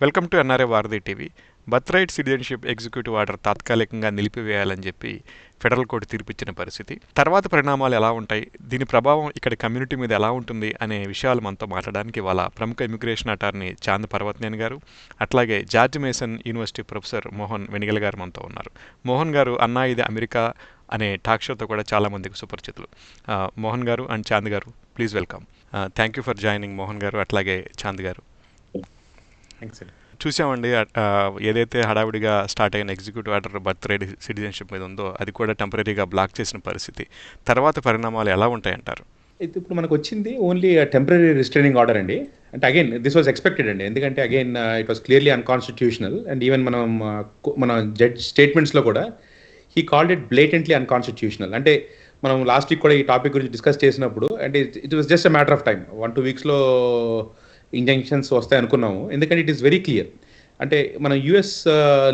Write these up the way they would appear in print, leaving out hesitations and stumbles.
Welcome to NRA వారధి TV. Birth right citizenship executive order తాత్కాలికంగా నిలిపివేయాలని చెప్పి ఫెడరల్ కోర్టు తీర్పిచ్చిన పరిస్థితి. తర్వాత పరిణామాలు ఎలా ఉంటాయి, దీని ప్రభావం ఇక్కడ కమ్యూనిటీ మీద ఎలా ఉంటుంది అనే విషయాలు మనతో మాట్లాడడానికి వాళ్ళ ప్రముఖ ఇమిగ్రేషన్ అటార్నీ చాంద్ పర్వతనేని గారు, అట్లాగే George Mason University professor Mohan Venigalla గారు మనతో ఉన్నారు. మోహన్ గారు అన్నా ఇది అమెరికా అనే టాక్ షోతో కూడా చాలామందికి సుపరిచితులు. మోహన్ గారు అండ్ చాంద్ గారు, please welcome. Thank you for joining Mohan గారు, అట్లాగే చాంద్ గారు. చూసామండి, ఏదైతే హడావిడిగా స్టార్ట్ అయిన executive order birth right citizenship మీద ఉందో అది కూడా టెంపరీగా బ్లాక్ చేసిన పరిస్థితి. తర్వాత పరిణామాలు ఎలా ఉంటాయంటారు? అయితే ఇప్పుడు మనకు వచ్చింది ఓన్లీ టెంపరీ రిస్ట్రైనింగ్ ఆర్డర్ అండి. అంటే అగైన్ దిస్ వాజ్ ఎక్స్పెక్టెడ్ అండి, ఎందుకంటే again it was clearly unconstitutional. And even మన జడ్జ్ స్టేట్మెంట్స్లో కూడా he called it blatantly unconstitutional. అంటే మనం లాస్ట్ వీక్ కూడా ఈ టాపిక్ గురించి డిస్కస్ చేసినప్పుడు అంటే it was just a matter of time, 1-2 వీక్స్లో ఇంజంక్షన్స్ వస్తాయి అనుకున్నాము. ఎందుకంటే ఇట్ ఈస్ వెరీ క్లియర్. అంటే మన యుఎస్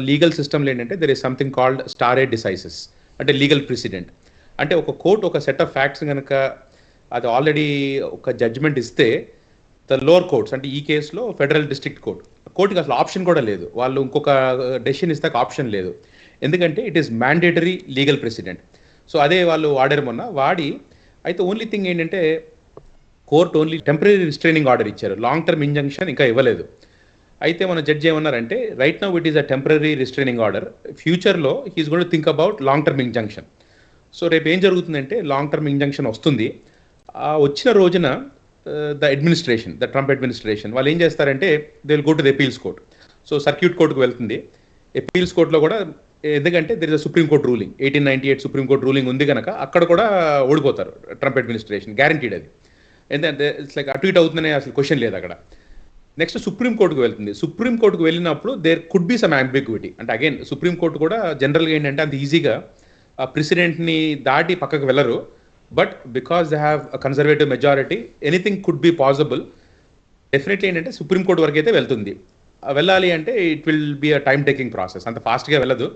లీగల్ సిస్టమ్లో ఏంటంటే దెర్ ఇస్ సంథింగ్ కాల్డ్ స్టారే డిసైసెస్, అంటే లీగల్ ప్రెసిడెంట్. అంటే ఒక కోర్ట్ ఒక సెట్ ఆఫ్ ఫ్యాక్ట్స్ కనుక అది ఆల్రెడీ ఒక జడ్జ్మెంట్ ఇస్తే ద లోవర్ కోర్ట్స్, అంటే ఈ కేసులో ఫెడరల్ డిస్ట్రిక్ట్ కోర్టుకి అసలు ఆప్షన్ కూడా లేదు, వాళ్ళు ఇంకొక డెసిషన్ ఇస్తాక ఆప్షన్ లేదు. ఎందుకంటే it is mandatory legal precedent. So అదే వాళ్ళు వాడారు మొన్న వాడి. అయితే ఓన్లీ థింగ్ ఏంటంటే court only temporary restraining order ఇచ్చారు, లాంగ్ టర్మ్ ఇంజంక్షన్ ఇంకా ఇవ్వలేదు. అయితే మన జడ్జి ఏమన్నారంటే right now it is a temporary restraining order, ఫ్యూచర్లో he's going to think about long term injunction. So రేపు ఏం జరుగుతుందంటే లాంగ్ టర్మ్ ఇంజంక్షన్ వస్తుంది. వచ్చిన రోజున ద ట్రంప్ అడ్మినిస్ట్రేషన్ వాళ్ళు ఏం చేస్తారంటే they will go to the appeals court. So circuit కోర్టుకు వెళ్తుంది. అపీల్స్ కోర్టులో కూడా ఎందుకంటే there is a supreme court ruling, 1898 supreme court ruling ఉంది కనుక అక్కడ కూడా ఓడిపోతారు ట్రంప్ అడ్మినిస్ట్రేషన్, గ్యారంటీడ్ అది. ఎందుకంటే ఇట్స్ లైక్ అటు ఇటు అవుతుందనే అసలు క్వశ్చన్ లేదు అక్కడ. నెక్స్ట్ సుప్రీం కోర్టుకు వెళ్తుంది. సుప్రీం కోర్టుకు వెళ్ళినప్పుడు there could be some ambiguity. అంటే అగైన్ సుప్రీం కోర్టు కూడా జనరల్గా ఏంటంటే అంత ఈజీగా ప్రెసిడెంట్ని దాటి పక్కకు వెళ్ళరు. But because they have conservative majority anything could be possible. Definitely ఏంటంటే సుప్రీం కోర్టు వరకు అయితే వెళ్తుంది. వెళ్ళాలి అంటే it will be a time taking process, అంత ఫాస్ట్గా వెళ్ళదు.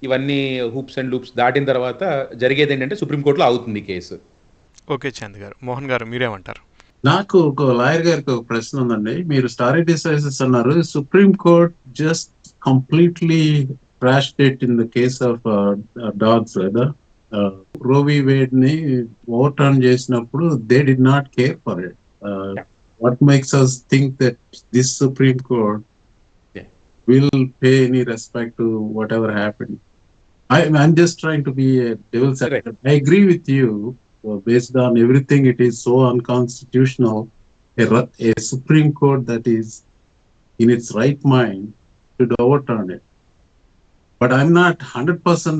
ఇవన్నీ హూప్స్ అండ్ లూప్స్ దాటిన తర్వాత జరిగేది ఏంటంటే సుప్రీంకోర్టులో అవుతుంది కేసు. ఓకే చంద్ గారు. మోహన్ గారు మీరేమంటారు? నాకు ఒక లాయర్ గారికి ఒక ప్రశ్న ఉందండి. మీరు స్టారీ డిసైసెస్ అన్నారు, supreme court just completely trash it in the case of dogs కదా. రోవి వేడ్ ని ఓవర్ టర్న్ చేసినప్పుడు they did not care for it. What makes us think that this supreme court will pay any respect to whatever happened? I'm just trying to be a devil's advocate. I agree with you. Based on everything, it is so unconstitutional. A Supreme Court that is in its right mind should overturn it. But I'm not 100%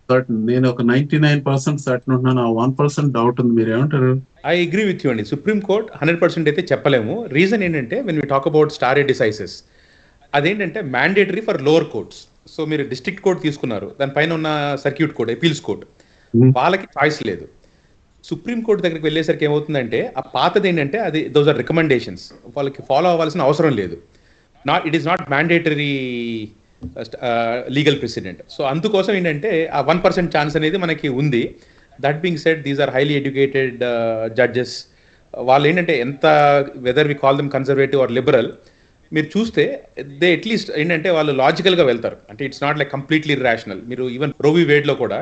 certain. నేను ఒక 99% certain ఉన్నాను, 1% doubt ఉంది. మీరు ఏమంటారు? I agree with you అండి. Supreme court 100% అయితే చెప్పలేము. Reason ఏంటంటే వెన్ వీ టాక్ అబౌట్ స్టారే డిసైసెస్, అదేంటంటే mandatory for lower courts. So మీరు డిస్ట్రిక్ట్ కోర్ట్ తీసుకున్నారు, దానిపైన ఉన్న సర్క్యూట్ కోర్ట్, అపీల్స్ కోర్ట్, వాళ్ళకి చాయిస్ లేదు. సుప్రీం కోర్టు దగ్గరికి వెళ్ళేసరికి ఏమవుతుందంటే ఆ పాతది ఏంటంటే అది దోస్ ఆర్ రికమెండేషన్స్, వాళ్ళకి ఫాలో అవ్వాల్సిన అవసరం లేదు. It is not mandatory legal precedent. So అందుకోసం ఏంటంటే ఆ 1% ఛాన్స్ అనేది మనకి ఉంది. That being said, these are highly educated judges. వాళ్ళు ఏంటంటే ఎంత whether we call them conservative or liberal, మీరు చూస్తే దే అట్లీస్ట్ ఏంటంటే వాళ్ళు లాజికల్గా వెళ్తారు. అంటే it's not like completely irrational. మీరు ఈవెన్ రోవి వేడ్లో కూడా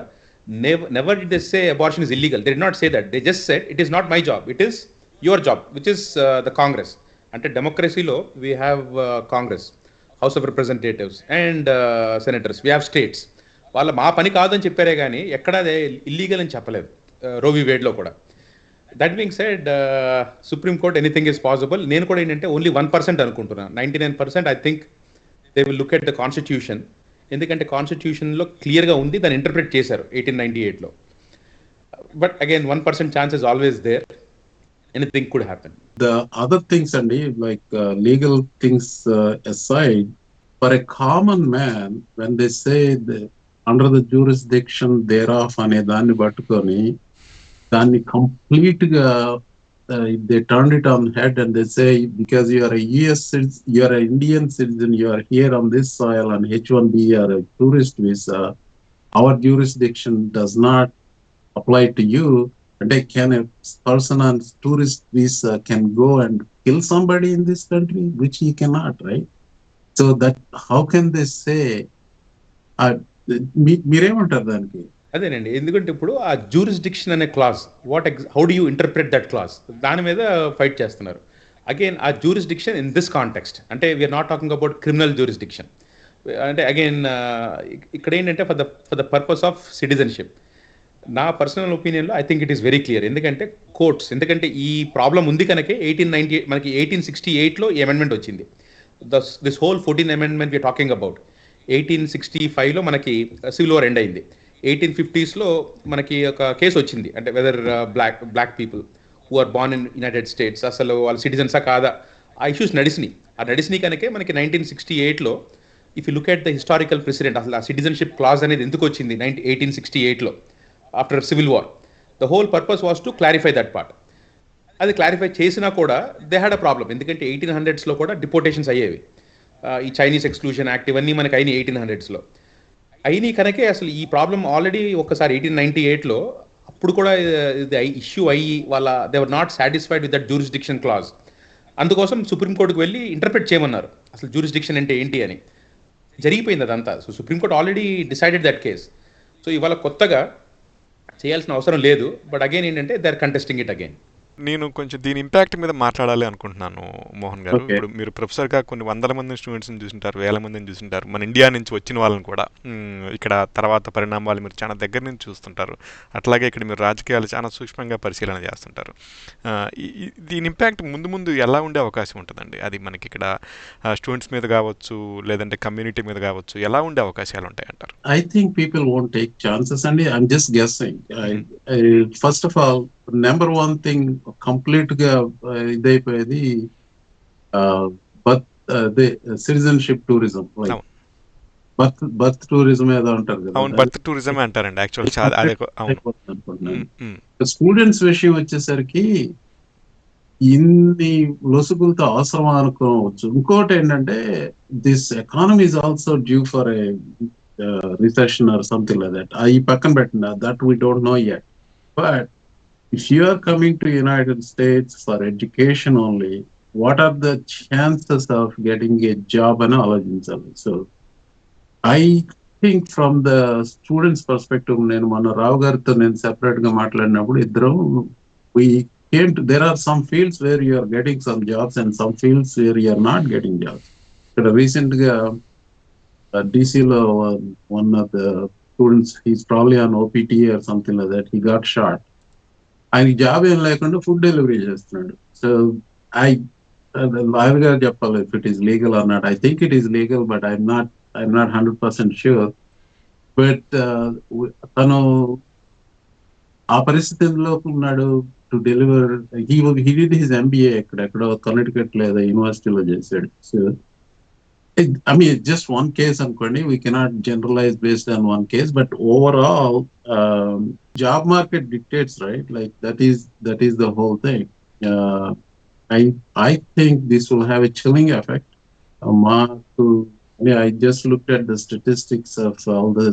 never did they say abortion is illegal. They did not say that. They just said it is not my job, it is your job, which is the Congress. Ante democracy lo we have Congress, House of Representatives and senators. We have states. వాళ్ళ మా పని కాదని చెప్పారే కానీ ఎక్కడ అదే illegal అని చెప్పలేదు రోవి వేడ్లో కూడా. That being said, supreme court anything is possible. నేను కూడా ఏంటంటే ఓన్లీ 1% అనుకుంటున్నాను. 99% I think they will look at the constitution. ఎందుకంటే కాన్స్టిట్యూషన్లో క్లియర్గా ఉంది, దాన్ని ఇంటర్ప్రిట్ చేశారు 1898లో. But again 1% chance is always there, anything could happen. The other things అండి, like legal things aside, for a common man, when they say under the jurisdiction thereof అనే దాన్ని పట్టుకొని దాన్ని కంప్లీట్ గా they turned it on head and they say because you are a US citizen, you are an Indian citizen, you are here on this soil on H1B or a tourist visa, our jurisdiction does not apply to you. And can a person on tourist visa can go and kill somebody in this country, which he cannot, right? So that how can they say మీరేమంటారు దానికి? అదేనండి, ఎందుకంటే ఇప్పుడు ఆ jurisdiction అనే clause, how do you interpret that clause, దాని మీద fight చేస్తున్నారు. అగైన్ ఆ జూరిస్డిక్షన్ ఇన్ దిస్ కాంటెక్స్ట్, అంటే we're not talking about criminal jurisdiction. అంటే అగైన్ ఇక్కడ ఏంటంటే for the purpose of citizenship, నా పర్సనల్ ఒపీనియన్లో I think it is very clear. ఎందుకంటే కోర్ట్స్, ఎందుకంటే ఈ ప్రాబ్లం ఉంది కనుక 1898 మనకి 1868లో ఈ అమెండ్మెంట్ వచ్చింది. This whole 14 amendment we're talking about 1865లో మనకి సివిల్ వార్ ఎండ్ అయింది. 1850స్లో మనకి ఒక కేసు వచ్చింది, అంటే whether black people who are born in United States అసలు వాళ్ళు సిటిజన్సా కాదా, ఆ ఇష్యూస్ నడిచినాయి. ఆ నడిచినాయి కనుకే మనకి 1968లో if you look at the historical precedent, అసలు ఆ సిటిజన్షిప్ క్లాజ్ అనేది ఎందుకు వచ్చింది 1868లో after civil war, the whole purpose was to clarify that part. అది క్లారిఫై చేసినా కూడా దే హ్యాడ్ అ ప్రాబ్లం, ఎందుకంటే 1800స్లో కూడా డిపోర్టేషన్స్ అయ్యేవి. ఈ చైనీస్ ఎక్స్క్లూషన్ యాక్ట్ ఇవన్నీ మనకి అయినాయి 1800స్లో అయినాయి కనుకే అసలు ఈ ప్రాబ్లం ఆల్రెడీ ఒకసారి 1898లో అప్పుడు కూడా ఇది ఇష్యూ అయ్యి వాళ్ళ they were not satisfied with that jurisdiction clause. అందుకోసం సుప్రీంకోర్టుకు వెళ్ళి ఇంటర్ప్రెట్ చేయమన్నారు అసలు జూరిస్డిక్షన్ అంటే ఏంటి అని. జరిగిపోయింది అదంతా. So supreme court already decided that case. So ఇవాళ కొత్తగా చేయాల్సిన అవసరం లేదు, బట్ అగైన్ ఏంటంటే they are contesting it again. నేను కొంచెం దీని ఇంపాక్ట్ మీద మాట్లాడాలి అనుకుంటున్నాను మోహన్ గారు. ఓకే. ఇప్పుడు మీరు ప్రొఫెసర్గా కొన్ని వందల మంది స్టూడెంట్స్ని చూసింటారు, వేల మందిని చూసింటారు, మన ఇండియా నుంచి వచ్చిన వాళ్ళని కూడా. ఇక్కడ తర్వాత పరిణామాలు మీరు చాలా దగ్గర నుంచి చూస్తుంటారు. అట్లాగే ఇక్కడ మీరు రాజకీయాలు చాలా సూక్ష్మంగా పరిశీలన చేస్తుంటారు. దీని ఇంపాక్ట్ ముందు ముందు ఎలా ఉండే అవకాశం ఉంటుందండి? అది మనకి ఇక్కడ స్టూడెంట్స్ మీద కావచ్చు, లేదంటే కమ్యూనిటీ మీద కావచ్చు, ఎలా ఉండే అవకాశాలు ఉంటాయి అంటారు? I think people won't take chances, and I'm just guessing. First of all, number one thing, complete గా ఇదైపోయేది బర్త్ సిటిజన్షిప్ టూరిజం, లైక్ అవును. బర్త్ టూరిజం ఏదో అంటారు కదా. అవును, బర్త్ టూరిజమే అంటారండి యాక్చువల్. అదే అవును. అనుకుంటున్నాను. స్టూడెంట్స్ విషయం వచ్చేసరికి ఇన్ని లొసుగులతో అవసరమా అనుకోవచ్చు. ఇంకోటి ఏంటంటే this economy is also due for a recession or something like that. ఈ పక్కన పెట్టిన that we don't know yet. But if you are coming to United States for education only, what are the chances of getting a job and ఆలోచించాలి. So I think from the students perspective, నేను మన రావు గారితో నేను separate గా మాట్లాడినప్పుడు ఇద్దరం we came to, there are some fields where you are getting some jobs and some fields where you are not getting jobs. ఇక్కడ recent గా DC లో one of the students, he's probably on OPT or something like that, he got shot. ఆయనకి job ఏం లేకుండా food delivery చేస్తున్నాడు. So lawyer గారు చెప్పాలి if it is legal are not. I think it is legal, but I'm not 100% sure. But తను ఆ పరిస్థితిలో ఉన్నాడు to deliver. He did his MBA ఎక్కడో కర్ణాటక లేదా యూనివర్సిటీలో చేశాడు. So I mean, just one case, Ankoni, we cannot generalize based on one case, but overall, job market dictates, right? Like that is the whole thing. I think this will have a chilling effect. I just looked at the statistics of all the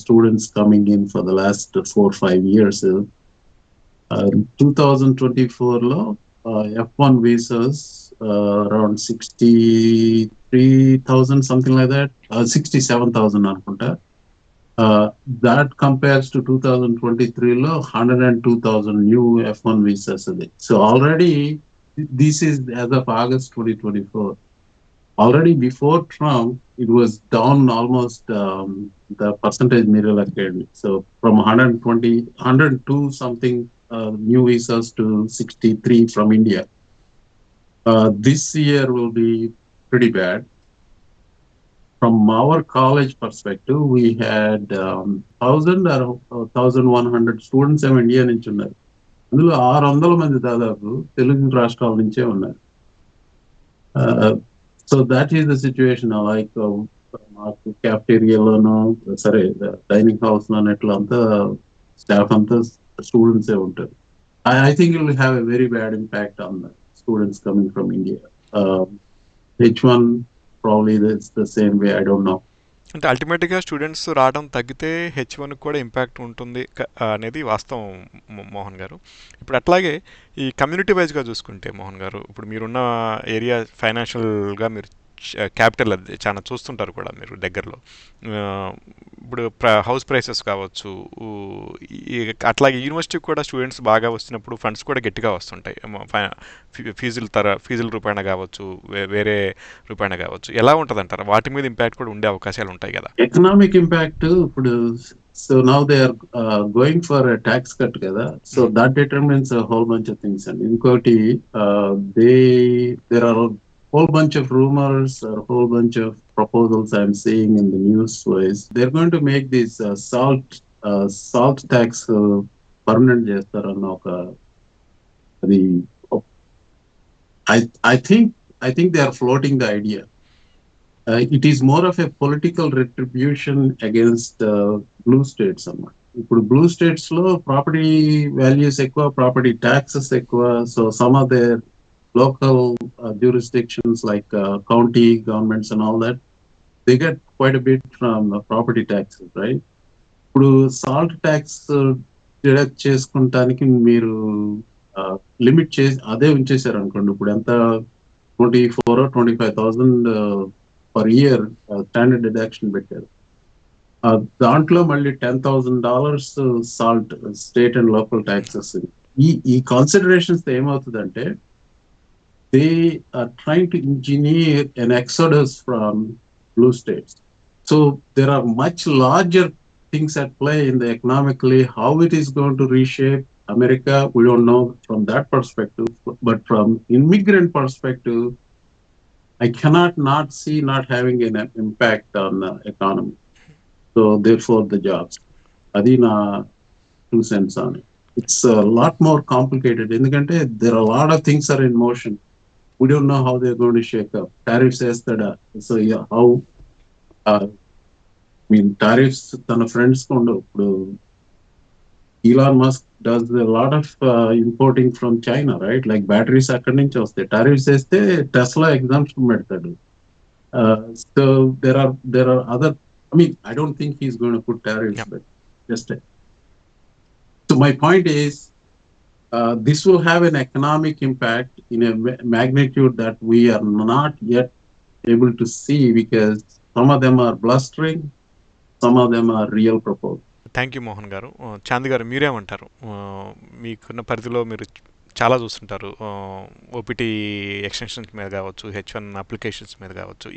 students coming in for the last 4 or 5 years. 2024 lo F1 visas around 63,000, something like that, 67,000 anukunta. That compares to 2023 lo 102,000 new F1 visas adi. So already this is as of August 2024. Already before Trump, it was down almost the percentage mirror again. So from 102 something new visas to 63 from India. This year will be pretty bad. From our college perspective, we had 1,000 or 1,100 students from India నుంచి ఉన్నారు. అందులో 600 మంది దాదాపు తెలుగు రాష్ట్రాల నుంచే ఉన్నారు. So that is the situation. Like మాకు క్యాఫ్టేరియాలోనూ సరే డైనింగ్ హౌస్ లోనూ ఎట్లా అంతా స్టాఫ్ అంతా స్టూడెంట్సే ఉంటారు. I think it will have a very bad impact on the students coming from India. H1 probably that's the same way, I don't know. అంటే అల్టిమేట్గా students రావడం తగ్గితే H1కి కూడా ఇంపాక్ట్ ఉంటుంది అనేది వాస్తవం మోహన్ గారు. ఇప్పుడు అట్లాగే ఈ కమ్యూనిటీ వైజ్గా చూసుకుంటే మోహన్ గారు, ఇప్పుడు మీరున్న ఏరియా ఫైనాన్షియల్గా మీరు క్యాపిటల్ అది చాలా చూస్తుంటారు కూడా మీరు దగ్గరలో. ఆ, ఇప్పుడు హౌస్ ప్రైసెస్ కావచ్చు, అట్లాగే యూనివర్సిటీకి కూడా స్టూడెంట్స్ బాగా వస్తున్నప్పుడు ఫండ్స్ కూడా గట్టిగా వస్తుంటాయి. ఫీజుల రూపాయన కావచ్చు, వేరే రూపాయన కావచ్చు. ఎలా ఉంటుంది అంటారు? వాటి మీద ఇంపాక్ట్ కూడా ఉండే అవకాశాలు ఉంటాయి కదా. ఎకనామిక్ ఇంపాక్ట్ ఇప్పుడు, so now they are going for tax cut కదా, so that determines whole bunch of things అండి. ఇంకోటి they there are whole bunch of rumors or whole bunch of proposals I'm seeing in the news wise. They're going to make this salt tax permanent చేస్తారన్న ఒక అది I think they are floating the idea. It is more of a political retribution against blue states అన్నమాట. ఇప్పుడు blue states లో property values ఎక్కువ, property taxes ఎక్కువ. So some of their local jurisdictions like county governments and all that, they get quite a bit from property taxes, right? ఇప్పుడు salt tax deduct చేసుకుంటానికి మీరు limit చేసి అదే ఉంచేసారు అనుకోండి. ఇప్పుడు ఎంత 24,000 or 25,000 per year standard deduction పెట్టారు. దాంట్లో మళ్ళీ $10,000 salt state and local taxes. ఈ కాన్సిడరేషన్స్ ఏమవుతుందంటే they are trying to engineer an exodus from blue states. So there are much larger things at play in the economically. How it is going to reshape America, we don't know from that perspective. But from immigrant perspective, I cannot not see not having an impact on the economy. So therefore the jobs. Adi na 2 cents on it. It's a lot more complicated. Endukante there are a lot of things are in motion. We don't know how they're going to shake up. Tariffs yesterday. So yeah, how? I mean, tariffs. Tana friends kondo. Elon Musk does a lot of importing from China, right? Like batteries akkadi nunchi vastayi. Tariffs este Tesla exemption pedtadu. So there are other. I mean, I don't think he's going to put tariffs, but just. So my point is, this will have an economic impact in a magnitude that we are not yet able to see, because some of them are blustering, some of them are real proposals. Thank you Mohan గారు. చాంద్ గారు మీరేమంటారు? మీకున్న పరిధిలో మీరు చాలా చూస్తుంటారు. OPT extensions మీద కావచ్చు, H1 అప్లికేషన్స్ మీద కావచ్చు.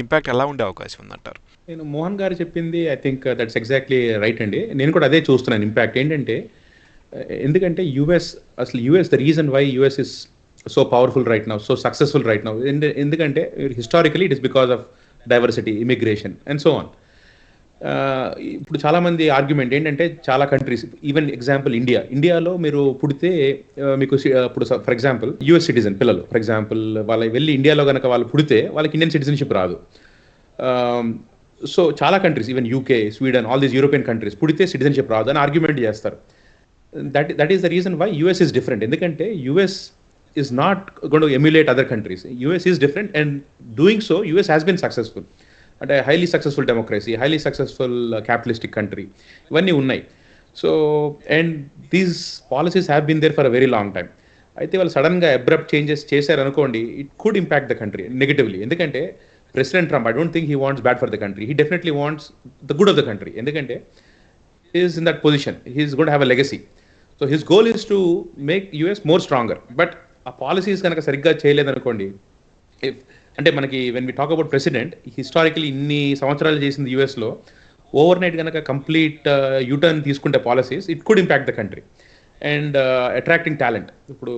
ఇంపాక్ట్ ఎలా ఉండే అవకాశం ఉందంటారు? నేను మోహన్ గారు చెప్పింది I think that's exactly right అండి. నేను కూడా అదే చూస్తున్నాను. ఇంపాక్ట్ ఏంటంటే, ఎందుకంటే US the reason why US is so powerful right now, so successful right now, ఎందుకంటే historically it is because of diversity, immigration and so on. ఇప్పుడు చాలామంది ఆర్గ్యుమెంట్ ఏంటంటే, చాలా కంట్రీస్, ఈవెన్ ఎగ్జాంపుల్ ఇండియాలో మీరు పుడితే మీకు ఇప్పుడు ఫర్ ఎగ్జాంపుల్ యుఎస్ సిటిజన్ పిల్లలు, ఫర్ ఎగ్జాంపుల్ వాళ్ళ వెళ్ళి ఇండియాలో కనుక వాళ్ళు పుడితే వాళ్ళకి ఇండియన్ సిటిజన్షిప్ రాదు. సో చాలా countries, even UK, Sweden, all these European countries పుడితే సిటిజన్షిప్ రాదు అని ఆర్గ్యుమెంట్ చేస్తారు. That is the reason why US is different. ఎందుకంటే US is not going to emulate other countries. US is different, and doing so US has been successful. అంటే highly successful democracy, highly successful capitalistic country, ఇవన్నీ ఉన్నాయి. So and these policies have been there for a very long time. అయితే వాళ్ళు సడన్గా abrupt changes చేశారనుకోండి, it could impact the country negatively. ఎందుకంటే president Trump, I don't think he wants bad for the country. He definitely wants the good of the country. ఎందుకంటే he is in that position, he is going to have a legacy. So his goal is to make US more stronger. But ఆ policies కనుక సరిగ్గా చేయలేదనుకోండి, అంటే మనకి when we talk about president, historically ఇన్ని సంవత్సరాలు చేసింది యుఎస్లో, ఓవర్ నైట్ కనుక కంప్లీట్ యూటర్న్ తీసుకుంటే policies, it could impact the country. And attracting talent, ఇప్పుడు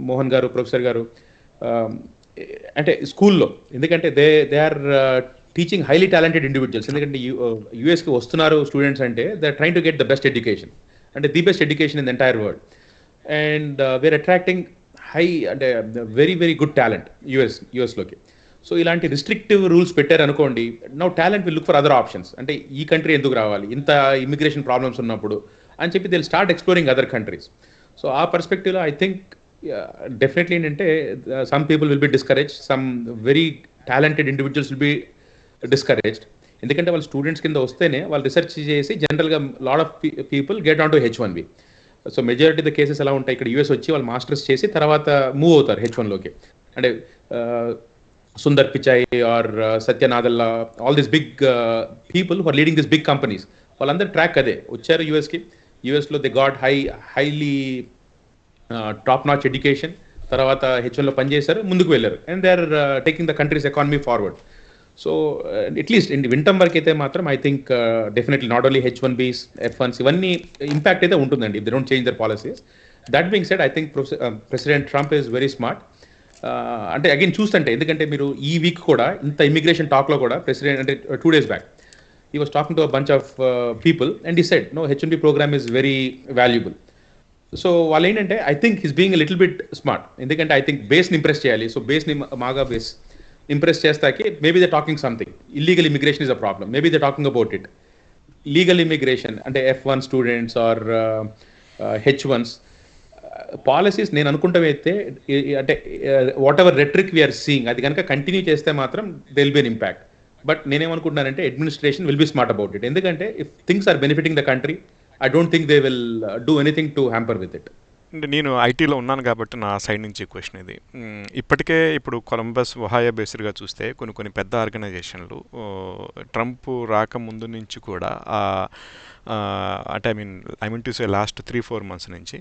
మోహన్ గారు, ప్రొఫెసర్ గారు, అంటే స్కూల్లో, ఎందుకంటే they are teaching highly talented individuals. ఎందుకంటే యూఎస్కి వస్తున్నారు స్టూడెంట్స్ అంటే they are trying to get the best education, అంటే the best education in the entire world. And we're attracting high, అంటే వెరీ వెరీ గుడ్ టాలెంట్ యూఎస్లోకి. సో ఇలాంటి restrictive rules పెట్టారనుకోండి, now talent will look for other options. అంటే ఈ country ఎందుకు రావాలి ఇంత ఇమిగ్రేషన్ ప్రాబ్లమ్స్ ఉన్నప్పుడు అని చెప్పి they will start exploring other countries. So ఆ పర్స్పెక్టివ్లో ఐ థింక్ డెఫినెట్లీ ఏంటంటే some people will be discourage, some very talented individuals will be discouraged. ఎందుకంటే వాళ్ళు స్టూడెంట్స్ కింద వస్తేనే వాళ్ళు రీసెర్చ్ చేసి జనరల్గా lot of people get on to H1B. So majority the cases ఎలా ఉంటాయి, ఇక్కడ యూఎస్ వచ్చి వాళ్ళు మాస్టర్స్ చేసి తర్వాత మూవ్ అవుతారు H1లోకి. అంటే Sundar Pichai or Satya Nadella, all these big people who are leading these big companies. వాళ్ళందరూ ట్రాక్ అదే వచ్చారు యూఎస్కి. యూఎస్లో they got highly top notch education, తర్వాత హెచ్ఎన్లో పనిచేశారు, ముందుకు వెళ్ళారు, and they are taking the country's economy forward. So at least వింటం వరకు అయితే మాత్రం I think definitely not only H1Bs, F1s ఇవన్నీ ఇంపాక్ట్ అయితే ఉంటుందండి if they don't change their policies. That being said, I think president Trump is very smart. అంటే అగైన్ చూస్తుంటే, ఎందుకంటే మీరు ఈ వీక్ కూడా ఇంత ఇమిగ్రేషన్ టాక్లో కూడా ప్రెసిడెంట్ అంటే 2 days back he was talking to a bunch of people and he said no, H1B program is very valuable. So వాళ్ళు ఏంటంటే I think he's being little bit smart, ఎందుకంటే ఐ థింక్ బేస్ని impress చేయాలి. So బేస్ని MAGA base impress చేస్తాకి maybe they talking something. Illegal immigration is a problem, maybe they talking about it. Legal immigration అంటే F1 students or H1s policies నేను అనుకుంటామైతే అంటే whatever restriction we're seeing అది కనుక continue చేస్తే మాత్రం they will be an impact. But నేనేమనుకుంటున్నానంటే administration will be smart about it, ఎందుకంటే if things are benefiting the country I don't think they will do anything to hamper with it. అంటే నేను ఐటీలో ఉన్నాను కాబట్టి నా సైడ్ నుంచి క్వశ్చన్ ఇది. ఇప్పటికే ఇప్పుడు కొలంబస్ ఒహాయో బేస్డ్గా చూస్తే కొన్ని పెద్ద ఆర్గనైజేషన్లు ట్రంప్ రాకముందు నుంచి కూడా అంటే I mean to say last 3-4 months నుంచి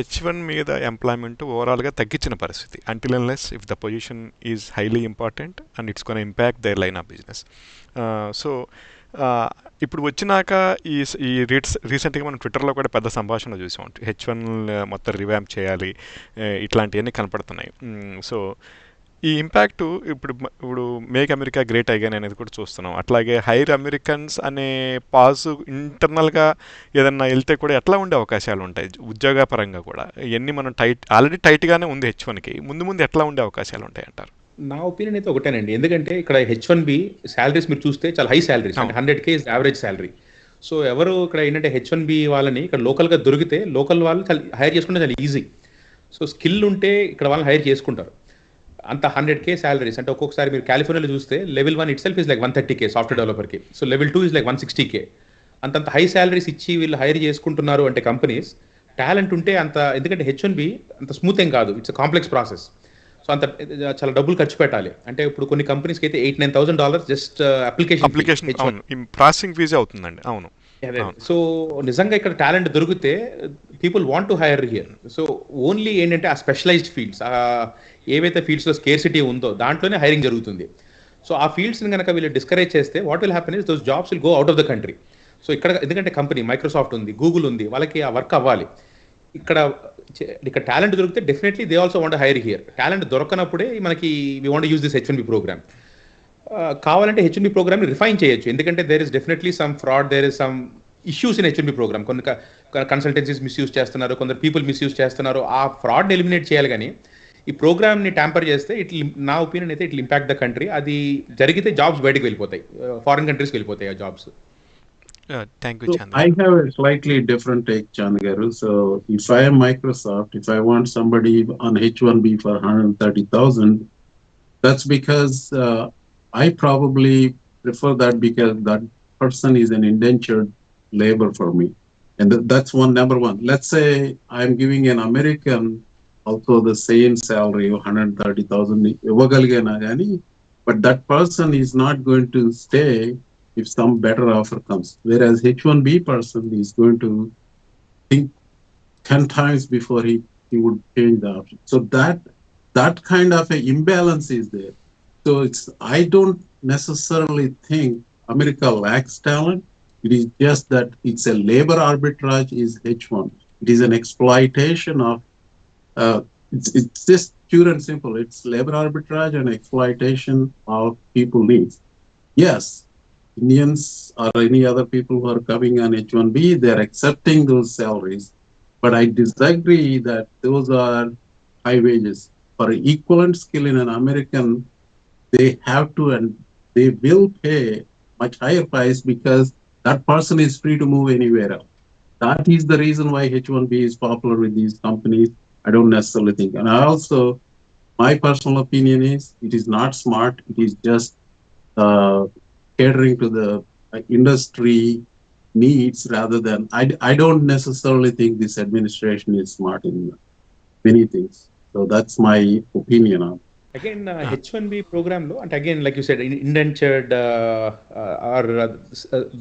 H1 మీద ఎంప్లాయ్మెంట్ ఓవరాల్గా తగ్గించిన పరిస్థితి. Until unless if the position is highly important and it's gonna impact their line of business. So ఇప్పుడు వచ్చినాక ఈ రీసెంట్గా మనం ట్విట్టర్లో కూడా పెద్ద సంభాషణ చూసాం. H1 మొత్తం రివ్యాంప్ చేయాలి, ఇట్లాంటివన్నీ కనపడుతున్నాయి. సో ఈ ఇంపాక్ట్ ఇప్పుడు మేక్ అమెరికా గ్రేట్ అగైన్ అనేది కూడా చూస్తున్నాం. అట్లాగే హైర్ అమెరికన్స్ అనే పాజ్ ఇంటర్నల్గా ఏదన్నా వెళ్తే కూడా ఎట్లా ఉండే అవకాశాలు ఉంటాయి ఉద్యోగపరంగా కూడా? ఇవన్నీ మనం ఆల్రెడీ టైట్గానే ఉంది H1కి, ముందు ఎట్లా ఉండే అవకాశాలు ఉంటాయి అంటారు? నా ఒపీనియన్ అయితే ఒకటేనండి, ఎందుకంటే ఇక్కడ H1B శాలరీస్ మీరు చూస్తే చాలా హై శాలరీస్, అంటే 100K is average salary. So ఎవరు ఇక్కడ ఏంటంటే H1B వాళ్ళని ఇక్కడ లోకల్గా దొరికితే లోకల్ వాళ్ళు చాలా హైర్ చేసుకుంటే చాలా ఈజీ. సో స్కిల్ ఉంటే ఇక్కడ వాళ్ళని హైర్ చేసుకుంటారు. అంత 100K శాలరీస్ అంటే ఒక్కొక్కసారి మీరు కాలిఫోర్నియాలో చూస్తే level 1 itself is like 130K software డెవలపర్కి. So level 2 is like 160K. అంత హై శాలరీస్ ఇచ్చి వీళ్ళు హైర్ చేసుకుంటున్నారు అంటే కంపెనీస్ టాలెంట్ ఉంటే అంత, ఎందుకంటే H1B అంత స్మూత్ ఏం కాదు, ఇట్స్ కాంప్లెక్స్ ప్రాసెస్. సో అంత చాలా డబ్బులు ఖర్చు పెట్టాలి. అంటే ఇప్పుడు కొన్ని కంపెనీస్కి అయితే $8,000-9,000 జస్ట్ అప్లికేషన్ ప్రాసెసింగ్ ఫీజే అవుతుందండి. అవును. సో నిజంగా ఇక్కడ టాలెంట్ దొరికితే people want to hire here. So only ఏంటంటే ఆ స్పెషలైజ్డ్ ఫీల్డ్స్, ఏవైతే ఫీల్డ్స్లో స్కేర్సిటీ ఉందో దాంట్లోనే హైరింగ్ జరుగుతుంది. సో ఆ ఫీల్డ్స్ని కనుక వీళ్ళు డిస్కరేజ్ చేస్తే what will happen is those jobs will go out of the country. So ఇక్కడ ఎందుకంటే కంపెనీ మైక్రోసాఫ్ట్ ఉంది, గూగుల్ ఉంది, వాళ్ళకి ఆ వర్క్ అవ్వాలి. ఇక్కడ టాలెంట్ దొరికితే definitely they also want hire here. Talent దొరకనప్పుడే మనకి we want use this H1B program. కావాలంటే H1B ప్రోగ్రామ్ని రిఫైన్ చేయొచ్చు, ఎందుకంటే there is definitely some fraud, there is some issues in H1B program. కొన్ని కన్సల్టెన్సీస్ మిస్యూజ్ చేస్తున్నారు, కొందరు పీపుల్ మిస్యూజ్ చేస్తున్నారు. ఆ ఫ్రాడ్ని ఎలిమినేట్ చేయాలి, కానీ ఈ ప్రోగ్రామ్ని ట్యాంపర్ చేస్తే నా ఒపీనియన్ అయితే ఇట్ ఇంపాక్ట్ ద కంట్రీ. అది జరిగితే జాబ్స్ బయటకు వెళ్ళిపోతాయి, ఫారిన్ కంట్రీస్కి వెళ్ళిపోతాయి ఆ jobs. Thank you, Chandra. I have a slightly different take, Chandagaru. So if I am Microsoft, if I want somebody on H1B for 130,000, that's because I probably prefer that, because that person is an indentured labor for me. And that's number one. Let's say I'm giving an American also the same salary of 130,000, but that person is not going to stay if some better offer comes. Whereas H1B person is going to think 10 times before he would change the option. So that kind of a imbalance is there. So I don't necessarily think America lacks talent. It is just that it's a labor arbitrage is H1. It is an exploitation of, it's just pure and simple. It's labor arbitrage and exploitation of people needs. Yes, Indians or any other people who are coming on H1B, they're accepting those salaries. But I disagree that those are high wages. For equivalent skill in an American, they have to and they will pay much higher price because that person is free to move anywhere else. That is the reason why H1B is popular with these companies. I don't necessarily think. And also, my personal opinion is it is not smart. It is just catering to the industry needs rather than, I don't necessarily think this administration is smart in many things. So that's my opinion on it. Again H1B program లో అంటే again like you said indentured or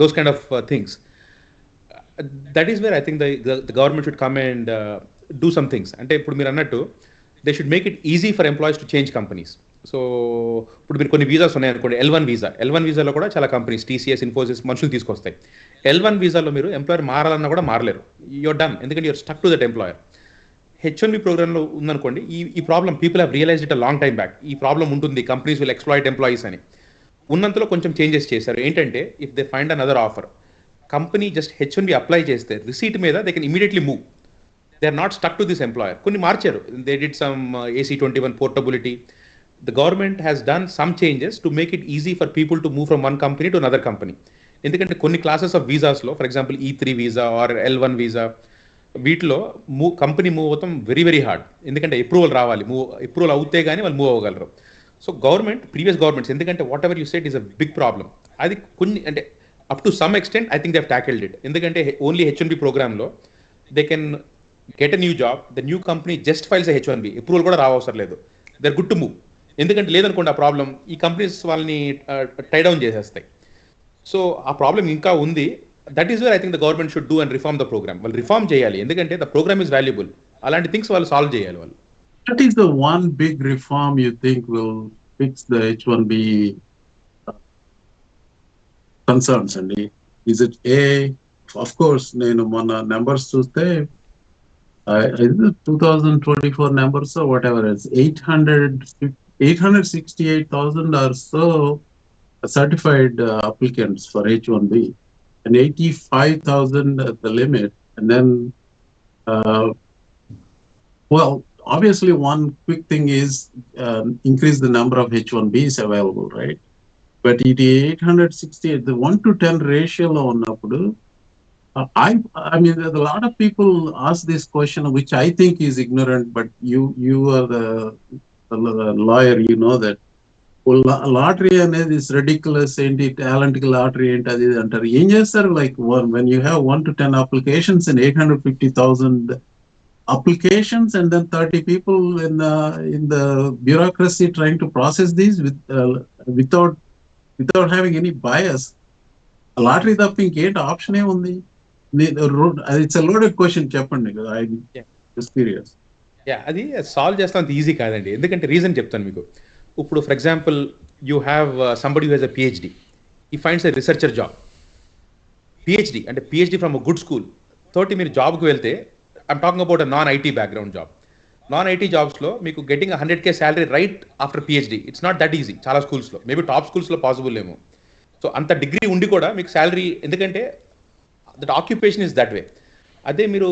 those kind of things, that is where I think the government should come and do some things. అంటే ఇప్పుడు మీరు అన్నట్టు they should make it easy for employees to change companies. So ఇప్పుడు మీరు కొన్ని visas ఉన్నాయనుకోండి, L1 వీసాలో కూడా చాలా కంపెనీస్ TCS, ఇన్ఫోసిస్ మనుషులు తీసుకొస్తాయి. L1 వీసాలో మీరు ఎంప్లాయర్ మారాలన్నా కూడా మారలేరు, యూర్ డన్, ఎందుకంటే you're stuck to that employer. H1B ప్రోగ్రామ్లో ఉందనుకోండి, ఈ problem people have realized it a long time back, ఈ ప్రాబ్లం ఉంటుంది, కంపెనీస్ విల్ ఎక్స్ప్లాయిట్ ఎంప్లాయీస్ అని. ఉన్నంతలో కొంచెం చేంజెస్ చేశారు. ఏంటంటే if they find another offer, company just H1B apply చేస్తే రిసీట్ మీద they can immediately move, they are not stuck to this employer. కొన్ని మార్చారు, they did some AC-21 portability. The government has done some changes to make it easy for people to move from one company to another company. ఎందుకంటే కొన్ని classes of వీసాస్లో, for example E3 visa or L1 visa, వీటిలో company move అవుతాం very very hard, ఎందుకంటే approval రావాలి, approval అవుతే కానీ వాళ్ళు మూవ్ అవ్వగలరు. సో ప్రీవియస్ గవర్నమెంట్స్, ఎందుకంటే whatever you set is a big problem, అది కొన్ని అంటే up to some extent I think they have టాకిల్డ్ it. ఎందుకంటే ఓన్లీ H1B ప్రోగ్రామ్లో they can get a new job, the new company just files H1B, approval కూడా రావసరం లేదు, they are good to move. ఎందుకంటే లేదనుకోండి ఆ ప్రాబ్లం, ఈ కంపెనీస్ వాళ్ళని టై డౌన్ చేసేస్తాయి. సో ఆ ప్రాబ్లం ఇంకా ఉంది. That is where I think the government should do and reform the program. వాళ్ళు రిఫార్మ్ చేయాలి, ఎందుకంటే ద ప్రోగ్రామ్ ఈస్ వాల్యుబుల్. అలాంటి థింగ్స్ వాళ్ళు సాల్వ్ చేయాలి వాళ్ళు. What is the one big reform you think will fix the H1B concerns? And is it of course, నేను మొన్న numbers చూస్తే 2024 numbers or whatever, it's 868,000 or so certified applicants for H1B, and 85,000 at the limit. And then, well, obviously one quick thing is increase the number of H1Bs available, right? But it 868, the 1-to-10 ratio lo unnappudu, I mean, a lot of people ask this question, which I think is ignorant, but you are the lawyer, you know that. Lottery అనేది is ridiculous, ఏంటి talent కి lottery ఏంటి అది అంటారు. ఏం చేస్తారు, like when you have 1 to 10 applications and 850,000 applications, and then 30 people in the bureaucracy trying to process these without having any bias. Lottery తప్ప ఇంకేంటి ఆప్షన్ ఏముంది? ఇట్స్ a loaded question, చెప్పండి. I'm just curious. అది solve చేస్తాం అంత easy కాదండి, ఎందుకంటే reason చెప్తాను మీకు. ఇప్పుడు for example you have somebody who has a PhD, ఈ ఫైండ్స్ ఎ రీసెర్చర్ జాబ్. PhD అంటే PhD from a good school తోటి మీరు జాబ్కి వెళ్తే, I'm talking about a non-IT background job. non-IT జాబ్స్లో మీకు getting 100K salary right after PhD, it's not that easy. చాలా స్కూల్స్లో, maybe top స్కూల్స్లో పాసిబుల్ ఏమో. సో అంత డిగ్రీ ఉండి కూడా మీకు శాలరీ, ఎందుకంటే that occupation is that way. అదే మీరు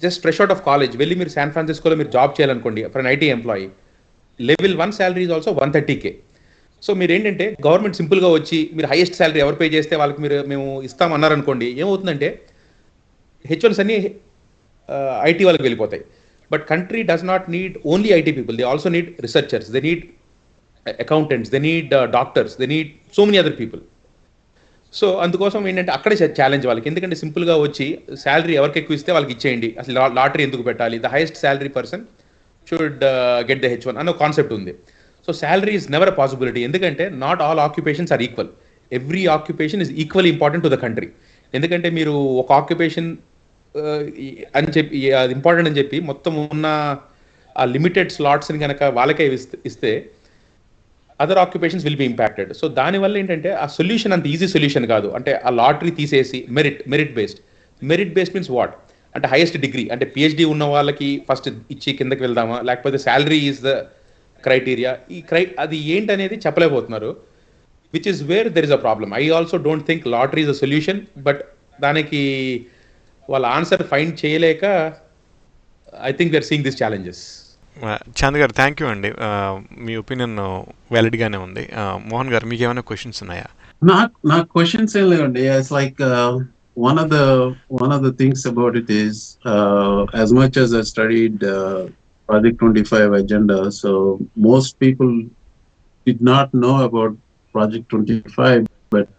just fresh out of college వెళ్ళి మీరు శాన్ ఫ్రాన్సిస్కోలో మీరు జాబ్ చేయాలనుకోండి, for an IT employee, level 1 salary is also 130K. So మీరు ఏంటంటే గవర్నమెంట్ సింపుల్గా వచ్చి మీరు హైయెస్ట్ శాలరీ ఎవరు పే చేస్తే వాళ్ళకి మేము ఇస్తామన్నారనుకోండి, ఏమవుతుందంటే H1s అన్ని IT వాళ్ళకి వెళ్ళిపోతాయి. But country does not need only IT people, they also need researchers, they need accountants, they need doctors, they need so many other people. So అందుకోసం ఏంటంటే అక్కడే ఛాలెంజ్ వాళ్ళకి, ఎందుకంటే సింపుల్గా వచ్చి శాలరీ ఎవరికి ఎక్కువ ఇస్తే వాళ్ళకి ఇచ్చేయండి, అసలు లాటరీ ఎందుకు పెట్టాలి, the highest salary person should get the H1 అన్న కాన్సెప్ట్ ఉంది. So salary is never a possibility, ఎందుకంటే not all occupations are equal. Every occupation is equally important to the country. ఎందుకంటే మీరు ఒక ఆక్యుపేషన్ అని చెప్పి అది ఇంపార్టెంట్ అని చెప్పి మొత్తం ఉన్న ఆ లిమిటెడ్ స్లాట్స్ని కనుక వాళ్ళకే ఇస్తే other occupations will be impacted. So దానివల్ల ఏంటంటే ఆ సొల్యూషన్ అంత ఈజీ సొల్యూషన్ కాదు. అంటే ఆ లాటరీ తీసేసి మెరిట్ బేస్డ్ మీన్స్ వాట్ అంటే హైయెస్ట్ డిగ్రీ, అంటే PhD ఉన్న వాళ్ళకి ఫస్ట్ ఇచ్చి కిందకి వెళ్దామా, లేకపోతే శాలరీ ఈజ్ ద క్రైటీరియా, అది ఏంటనేది చెప్పలేకపోతున్నారు, which is where there is a problem. I also don't think lottery is a solution, but దానికి వాళ్ళ ఆన్సర్ ఫైండ్ చేయలేక I think we're seeing this challenges. Chand గారు థ్యాంక్ యూ అండి, మీ ఒపీనియన్ వ్యాలిడ్గానే ఉంది. మోహన్ గారు మీకు ఏమైనా క్వశ్చన్స్ ఉన్నాయా? నాకు క్వశ్చన్స్ ఏం లేవండి. It's like one of the things about it is as much as I studied Project 25 agenda, so most people did not know about Project 25, but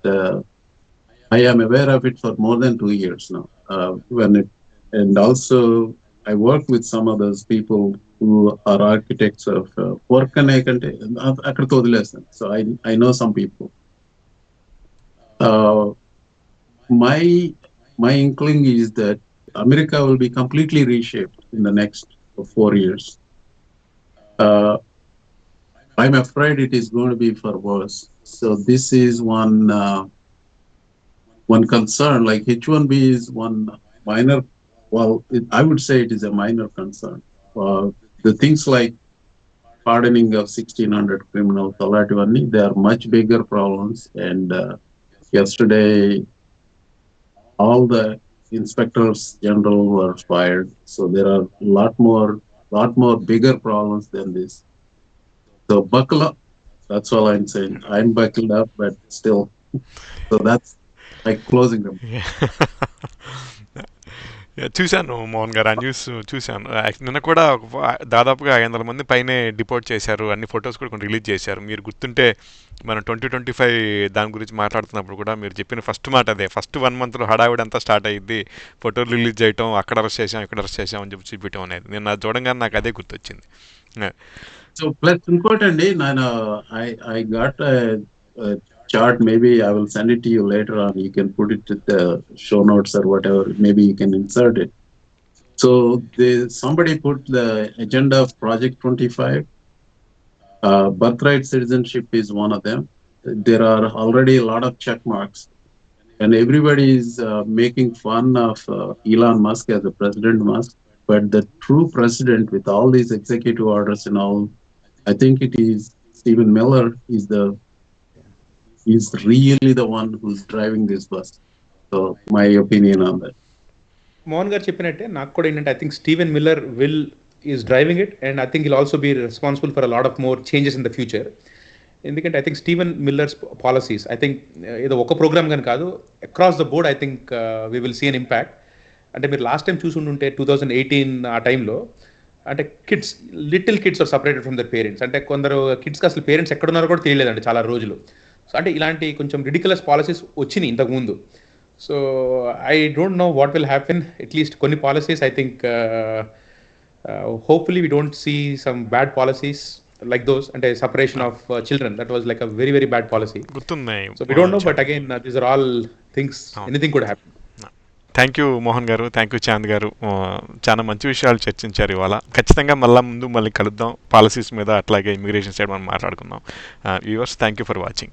I am aware of it for more than 2 years now. And also I work with some of those people who are architects of work కంటే అక్కడితో వదిలేస్తాను. So I know some people. My inkling is that America will be completely reshaped in the next 4 years. I'm afraid it is going to be for worse. So this is one concern. Like H1B is one minor. Well, I would say it is a minor concern. The things like pardoning of 1,600 criminals, they are much bigger problems. And yesterday, all the inspectors general were fired. So there are lot more bigger problems than this. So buckle up. That's all I'm saying. I'm buckled up, but still. So that's like closing them. చూశాను మోహన్ గారు ఆ news చూశాను. నిన్న కూడా దాదాపుగా 500 మంది పైనే deport చేశారు. అన్ని ఫొటోస్ కూడా కొన్ని రిలీజ్ చేశారు. మీరు గుర్తుంటే మనం 2025 దాని గురించి మాట్లాడుతున్నప్పుడు కూడా మీరు చెప్పిన ఫస్ట్ మాట అదే. ఫస్ట్ 1 monthలో హడావిడి అంతా స్టార్ట్ అయ్యింది. ఫోటోలు రిలీజ్ చేయటం, అక్కడ అరెస్ట్ చేసాం, ఇక్కడ అరెస్ట్ చేసాం అని చెప్పి చూపించడం అనేది. నేను అది చూడంగానే నాకు అదే గుర్తొచ్చింది. So plus ఇంకోటండి, నేను I got a chart. Maybe I will send it to you later on. You can put it in the show notes or whatever. Maybe you can insert it. So somebody put the agenda of Project 25. Birthright citizenship is one of them. There are already a lot of check marks, and everybody is making fun of Elon Musk as a President Musk. But the true president, with all these executive orders and all, I think it is Stephen Miller is really the one who's driving this bus. So my opinion on that. Mohan గారు చెప్పినట్టే నాకు కూడా ఏంటంటే, I think Steven Miller is driving it, and I think will also be responsible for a lot of more changes in the future. ఎందుకంటే I think Steven Miller's policies, I think ఏదో ఒక program కానీ కాదు, across the board I think we will see an impact. అంటే మీరు last time చూసి ఉంటే 2018 ఆ టైంలో అంటే little kids are separated from their parents. అంటే కొందరు కిడ్స్కి అసలు పేరెంట్స్ ఎక్కడున్నారో కూడా తెలియలేదండి చాలా రోజులు. సో అంటే ఇలాంటి కొంచెం రిడిక్యులస్ పాలసీస్ వచ్చినాయి ఇంతకుముందు. So I don't know what will happen. At least కొన్ని policies I think hopefully we don't see some bad policies like those, and a separation of children, that was like a very very bad policy. So we don't know, but again these are all things, anything could happen. Thank you Mohan గారు, thank you Chand గారు. చాలా మంచి విషయాలు చర్చించారు ఇవాళ. ఖచ్చితంగా మళ్ళీ కలుద్దాం పాలసీస్ మీద, అట్లాగే ఇమిగ్రేషన్ సైడ్ మనం మాట్లాడుకుందాం. Viewers, thank you for watching.